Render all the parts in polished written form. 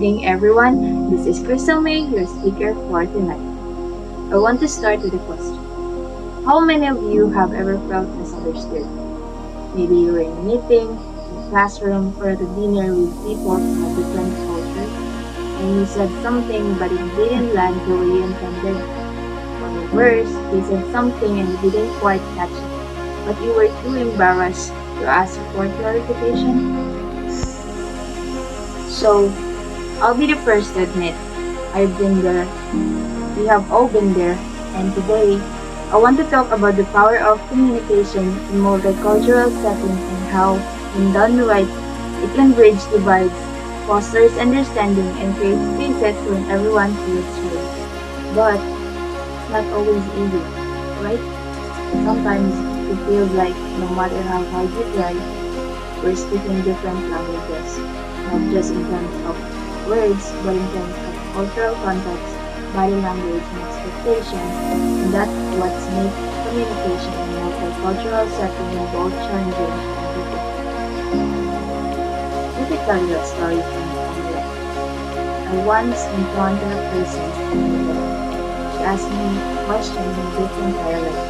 evening, everyone. This is Crystal May, your speaker for tonight. I want to start with a question. How many of you have ever felt misunderstood? Maybe you were in a meeting, in a classroom, or at a dinner with people from a different culture, and you said something but it didn't land the way you intended. Or worse, they said something and you didn't quite catch it, but you were too embarrassed to ask for clarification. So, I'll be the first to admit, I've been there. We have all been there. And today, I want to talk about the power of communication in multicultural settings and how, when done right, it can bridge divides, fosters understanding, and creates spaces when everyone feels heard. But it's not always easy, right? Sometimes it feels like no matter how hard you try, we're speaking different languages, not just in terms of words, but in terms of cultural context, body language, and expectations, and that's what's makes communication in a multicultural setting both challenging and difficult. Let me tell you a story from my life. I once encountered a person in the She asked me a question in a different dialect.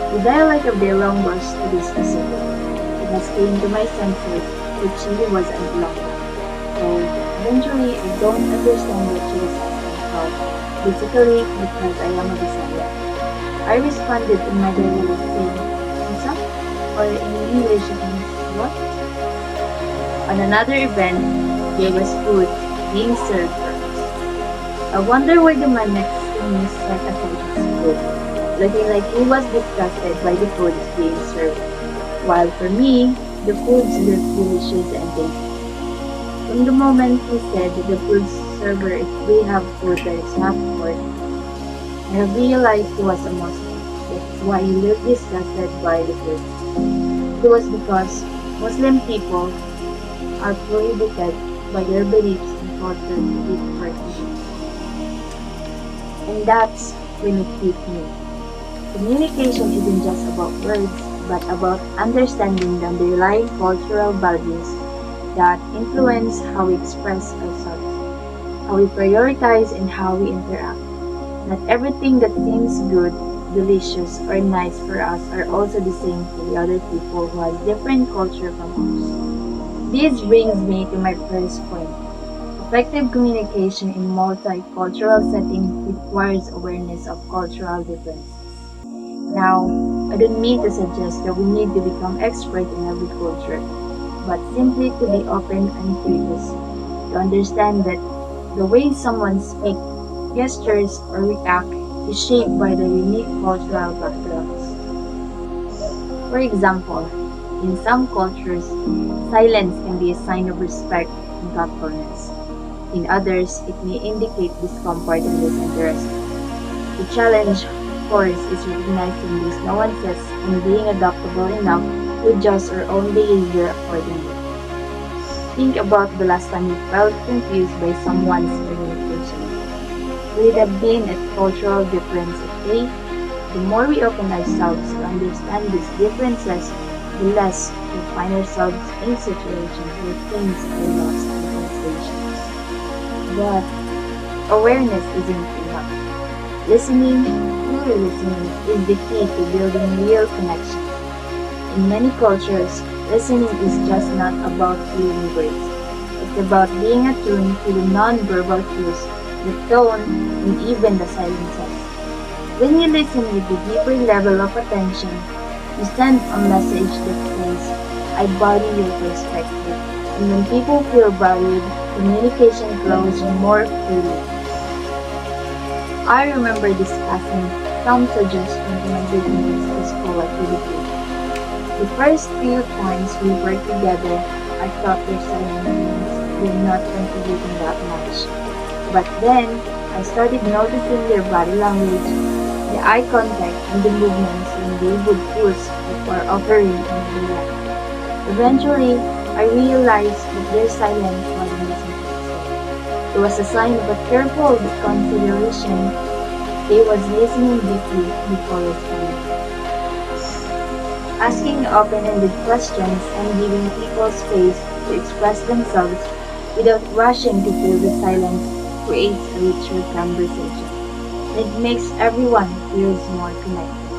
The dialect of their language to be specific. It has came to my senses that she was an Ilonggo. So eventually I don't understand what she was asking about, basically because I am a Bisaya. I responded in my dialect saying, "What's up?" Or in English it means, "What?" On another event, there was food being served for us. I wonder why the man next to me set aside his food, looking like he was disgusted by the food being served, while for me, the foods looked delicious and tasty. From the moment he said that the food server if we have food that is not pork, I have realized he was a Muslim. That's why he looked disgusted by the food. It was because Muslim people are prohibited by their beliefs and culture to eat pork. And that's when it hit me. Communication isn't just about words, but about understanding the underlying cultural values that influence how we express ourselves, how we prioritize, and how we interact. Not everything that seems good, delicious, or nice for us are also the same for the other people who has different culture from us. This brings me to my first point. Effective communication in multicultural settings requires awareness of cultural differences. Now, I don't mean to suggest that we need to become expert in every culture, but simply to be open and curious, to understand that the way someone speaks, gestures, or react is shaped by their unique cultural backgrounds. For example, in some cultures, silence can be a sign of respect and thoughtfulness. In others, it may indicate discomfort and disinterest. The challenge, of course, is recognizing these nuances and being adaptable enough to adjust our own behavior accordingly. Think about the last time you felt confused by someone's communication. Would it have been a cultural difference at play? The more we open ourselves to understand these differences, the less we find ourselves in situations where things are lost in translation. But awareness isn't enough. Listening, truly listening, is the key to building real connection. In many cultures, listening is just not about hearing words. It's about being attuned to the non-verbal cues, the tone, and even the silences. When you listen with a deeper level of attention, you send a message that says, "I value your perspective." And when people feel valued, communication flows more freely. I remember discussing some suggestions to my business school activity. The first few times we worked together, I thought their silence were not contributing that much. But then, I started noticing their body language, the eye contact, and the movements when they would pause before offering an idea. Eventually, I realized that their silence wasn't misunderstood. It was a sign of a careful consideration. They was listening deeply before responding. Asking open-ended questions and giving people space to express themselves without rushing to fill the silence creates a richer conversation. It makes everyone feels more connected.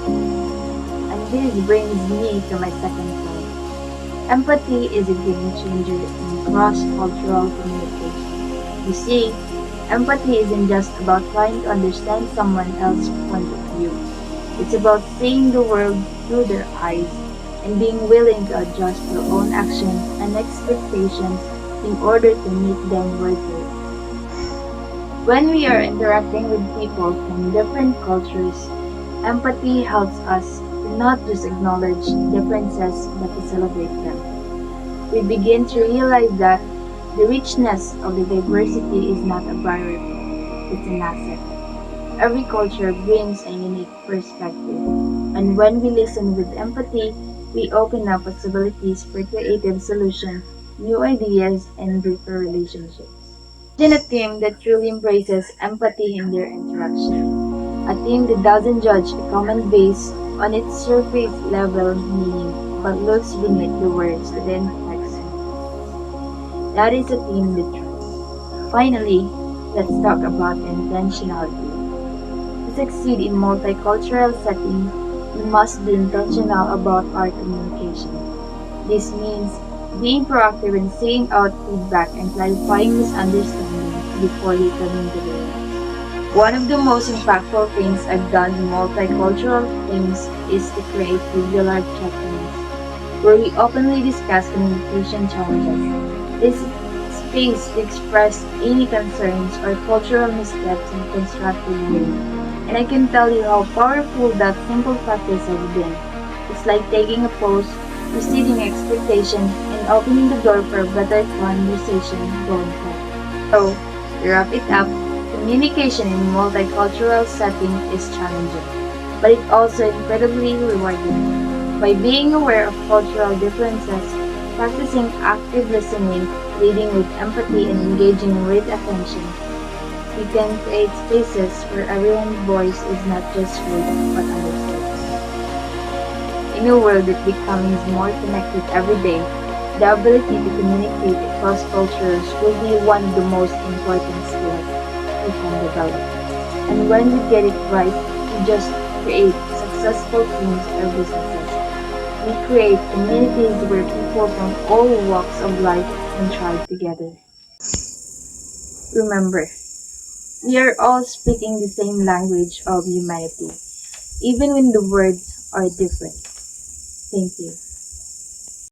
And this brings me to my second point. Empathy is a game changer in cross-cultural communication. You see, empathy isn't just about trying to understand someone else's point of view. It's about seeing the world through their eyes and being willing to adjust your own actions and expectations in order to meet them where they are. When we are interacting with people from different cultures, empathy helps us to not just acknowledge differences but to celebrate them. We begin to realize that the richness of the diversity is not a barrier, it's an asset. Every culture brings a unique perspective, and when we listen with empathy, we open up possibilities for creative solutions, new ideas, and deeper relationships. Imagine a team that truly embraces empathy in their interaction. A team that doesn't judge a comment based on its surface level meaning, but looks beneath the words to the text. That is a team that thrives. Finally, let's talk about intentionality. To succeed in multicultural setting, we must be intentional about our communication. This means being proactive in saying out feedback and clarifying misunderstandings before they turn into violence. One of the most impactful things I've done in multicultural teams is to create regular check-ins where we openly discuss communication challenges. This space to express any concerns or cultural missteps in a constructive way. And I can tell you how powerful that simple practice has been. It's like taking a pause, receding expectation, and opening the door for a better conversation going forward. So, to wrap it up, communication in multicultural setting is challenging, but it's also incredibly rewarding. By being aware of cultural differences, practicing active listening, leading with empathy, and engaging with attention, we can create spaces where everyone's voice is not just heard but understood. In a world that becomes more connected every day, the ability to communicate across cultures will be one of the most important skills we can develop. And when we get it right, we just create successful teams or businesses. We create communities where people from all walks of life can thrive together. Remember, we are all speaking the same language of humanity, even when the words are different. Thank you.